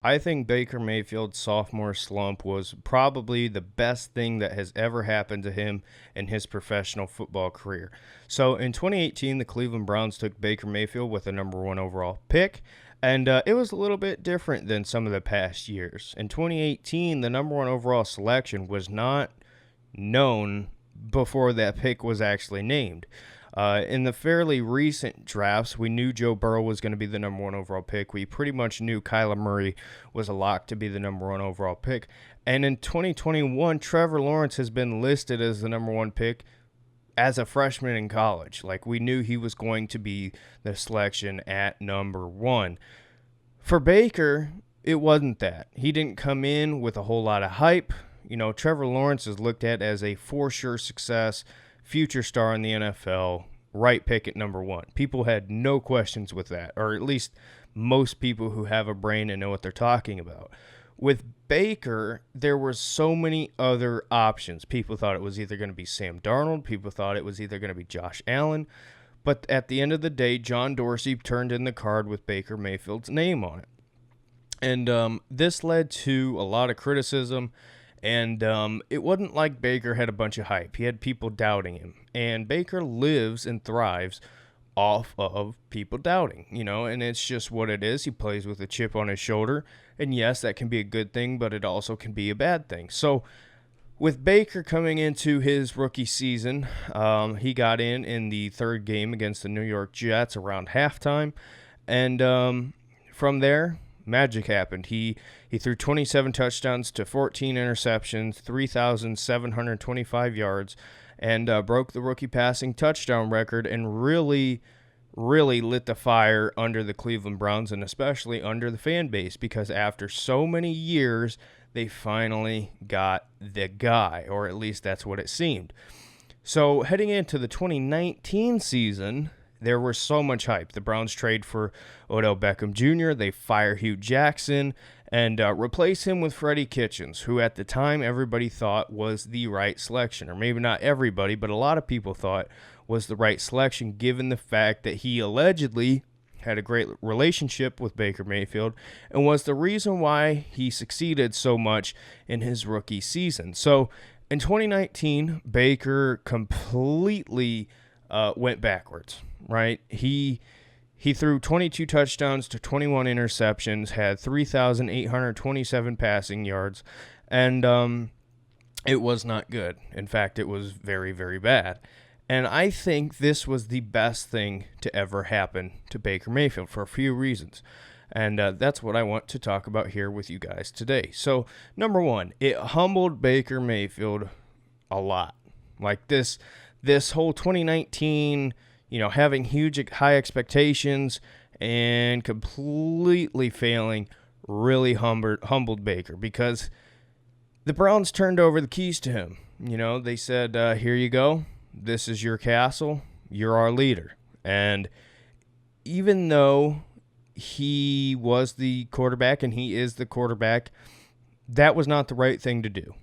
I think Baker Mayfield's sophomore slump was probably the best thing that has ever happened to him in his professional football career. So in 2018, the Cleveland Browns took Baker Mayfield with the number one overall pick, and it was a little bit different than some of the past years. In 2018, the number one overall selection was not known before that pick was actually named. In the fairly recent drafts, we knew Joe Burrow was going to be the number one overall pick. We pretty much knew Kyler Murray was a lock to be the number one overall pick. And in 2021, Trevor Lawrence has been listed as the number one pick as a freshman in college. Like, we knew he was going to be the selection at number one. For Baker, it wasn't that. He didn't come in with a whole lot of hype. You know, Trevor Lawrence is looked at as a for sure success, future star in the NFL, right pick at number one. People had no questions with that, or at least most people who have a brain and know what they're talking about. With Baker, there were so many other options. People thought it was either going to be Sam Darnold. People thought it was either going to be Josh Allen. But at the end of the day, John Dorsey turned in the card with Baker Mayfield's name on it. And this led to a lot of criticism. And it wasn't like Baker had a bunch of hype. He had people doubting him. And Baker lives and thrives off of people doubting, you know, and it's just what it is. He plays with a chip on his shoulder. And yes, that can be a good thing, but it also can be a bad thing. So with Baker coming into his rookie season, he got in the third game against the New York Jets around halftime. And from there, magic happened. He threw 27 touchdowns to 14 interceptions, 3,725 yards, and broke the rookie passing touchdown record and really lit the fire under the Cleveland Browns and especially under the fan base, because after so many years, they finally got the guy, or at least that's what it seemed. So heading into the 2019 season, there was so much hype. The Browns trade for Odell Beckham Jr., they fire Hugh Jackson, and replace him with Freddie Kitchens, who at the time everybody thought was the right selection. Or maybe not everybody, but a lot of people thought was the right selection, given the fact that he allegedly had a great relationship with Baker Mayfield and was the reason why he succeeded so much in his rookie season. So in 2019, Baker completely went backwards, right? He threw 22 touchdowns to 21 interceptions, had 3,827 passing yards, and it was not good. In fact, it was very, very bad. And I think this was the best thing to ever happen to Baker Mayfield for a few reasons. And that's what I want to talk about here with you guys today. So, number one, it humbled Baker Mayfield a lot. Like this whole 2019, you know, having huge high expectations and completely failing really humbled Baker, because the Browns turned over the keys to him. You know, they said, here you go. This is your castle. You're our leader. And even though he was the quarterback and he is the quarterback, that was not the right thing to do.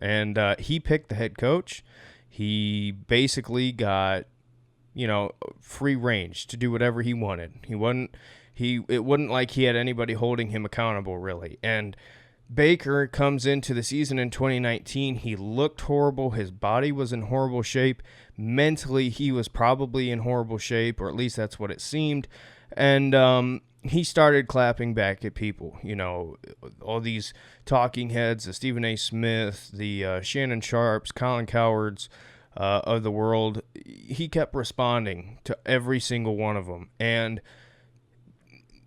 And he picked the head coach. He basically got, you know, free range to do whatever he wanted. It wasn't like he had anybody holding him accountable, really. And Baker comes into the season in 2019. He looked horrible. His body was in horrible shape. Mentally, he was probably in horrible shape, or at least that's what it seemed. And he started clapping back at people. You know, all these talking heads, the Stephen A. Smith, the Shannon Sharps, Colin Cowards of the world. He kept responding to every single one of them. And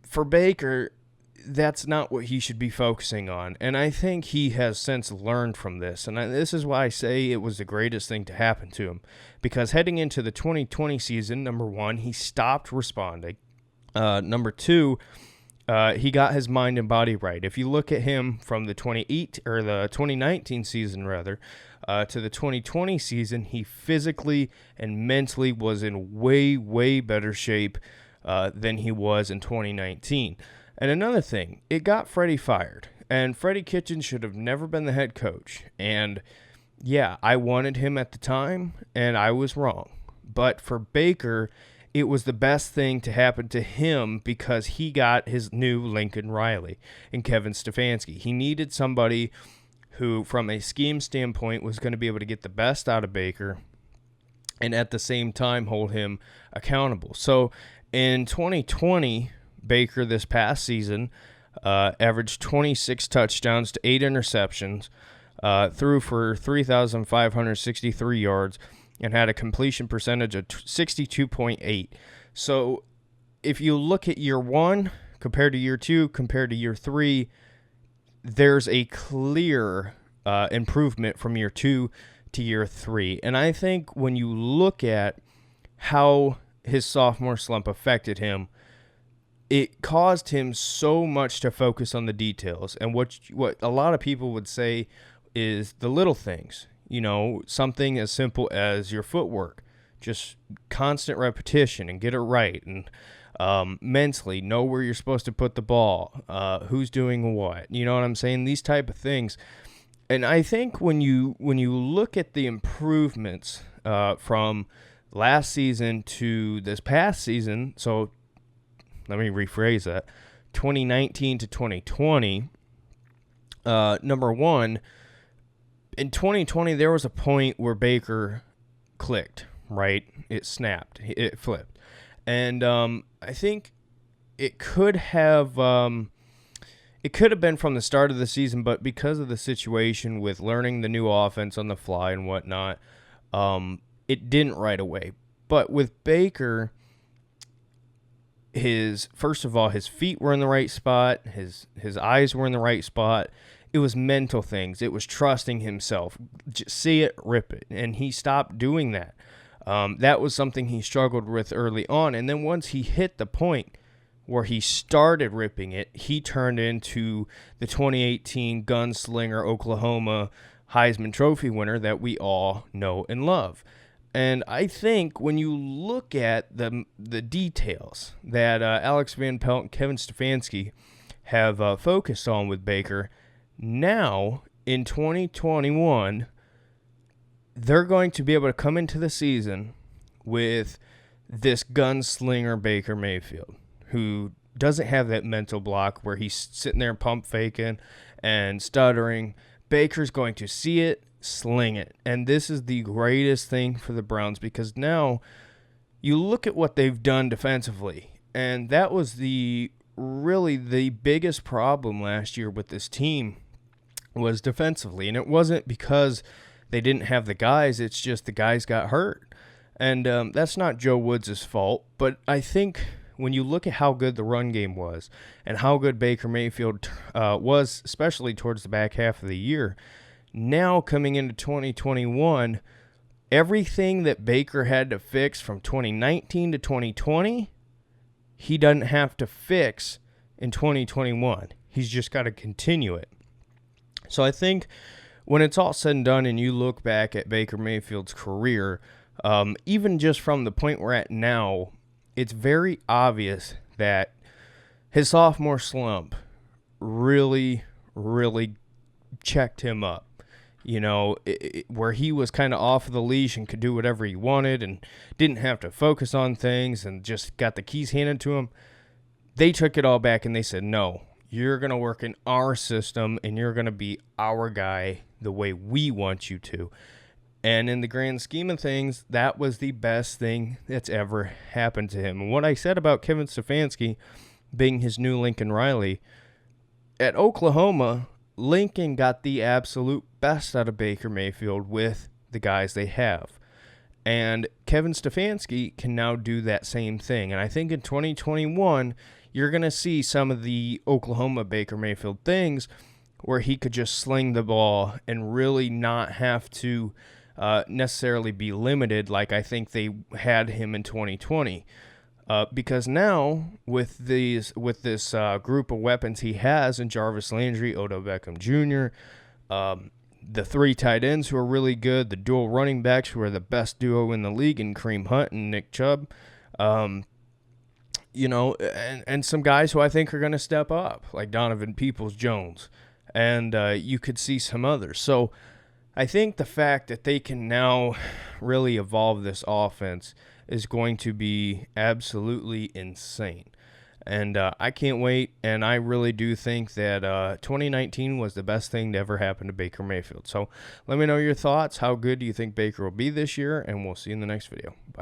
for Baker, that's not what he should be focusing on. And I think he has since learned from this. And this is why I say it was the greatest thing to happen to him. Because heading into the 2020 season, number one, he stopped responding. Number two, he got his mind and body right. If you look at him from the 2019 season to the 2020 season, he physically and mentally was in way, way better shape than he was in 2019. And another thing, it got Freddie fired, and Freddie Kitchens should have never been the head coach. And yeah, I wanted him at the time, and I was wrong. But for Baker, it was the best thing to happen to him because he got his new Lincoln Riley and Kevin Stefanski. He needed somebody who, from a scheme standpoint, was going to be able to get the best out of Baker and at the same time hold him accountable. So in 2020, Baker this past season averaged 26 touchdowns to 8 interceptions, threw for 3,563 yards, and had a completion percentage of 62.8. So if you look at year one compared to year two, compared to year three, there's a clear improvement from year two to year three. And I think when you look at how his sophomore slump affected him, it caused him so much to focus on the details. And what a lot of people would say is the little things. You know, something as simple as your footwork, just constant repetition and get it right, and mentally know where you're supposed to put the ball, who's doing what. You know what I'm saying? These type of things. And I think when you look at the improvements from last season to this past season, so let me rephrase that, 2019 to 2020, number one, in 2020, there was a point where Baker clicked, right? It snapped. It flipped. And I think it could have been from the start of the season, but because of the situation with learning the new offense on the fly and whatnot, it didn't right away. But with Baker, first of all, his feet were in the right spot. His eyes were in the right spot. It was mental things. It was trusting himself. Just see it, rip it. And he stopped doing that. That was something he struggled with early on. And then once he hit the point where he started ripping it, he turned into the 2018 gunslinger Oklahoma Heisman Trophy winner that we all know and love. And I think when you look at the details that Alex Van Pelt and Kevin Stefanski have focused on with Baker, now, in 2021, they're going to be able to come into the season with this gunslinger Baker Mayfield, who doesn't have that mental block where he's sitting there pump faking and stuttering. Baker's going to see it, sling it. And this is the greatest thing for the Browns because now you look at what they've done defensively, and that was really the biggest problem last year with this team was defensively. And it wasn't because they didn't have the guys, it's just the guys got hurt. And that's not Joe Woods' fault, but I think when you look at how good the run game was and how good Baker Mayfield was, especially towards the back half of the year, now coming into 2021, everything that Baker had to fix from 2019 to 2020, he doesn't have to fix in 2021. He's just got to continue it. So I think when it's all said and done and you look back at Baker Mayfield's career, even just from the point we're at now, it's very obvious that his sophomore slump really, really checked him up. You know, where he was kind of off of the leash and could do whatever he wanted and didn't have to focus on things and just got the keys handed to him. They took it all back and they said, no, you're going to work in our system and you're going to be our guy the way we want you to. And in the grand scheme of things, that was the best thing that's ever happened to him. And what I said about Kevin Stefanski being his new Lincoln Riley, at Oklahoma, Lincoln got the absolute best out of Baker Mayfield with the guys they have. And Kevin Stefanski can now do that same thing. And I think in 2021, you're going to see some of the Oklahoma Baker Mayfield things where he could just sling the ball and really not have to necessarily be limited like I think they had him in 2020. Because now with this group of weapons he has in Jarvis Landry, Odell Beckham Jr., the three tight ends who are really good, the dual running backs who are the best duo in the league in Kareem Hunt and Nick Chubb, you know, and some guys who I think are going to step up, like Donovan Peoples-Jones, and you could see some others. So I think the fact that they can now really evolve this offense is going to be absolutely insane. And I can't wait, and I really do think that 2019 was the best thing to ever happen to Baker Mayfield. So let me know your thoughts. How good do you think Baker will be this year? And we'll see you in the next video. Bye.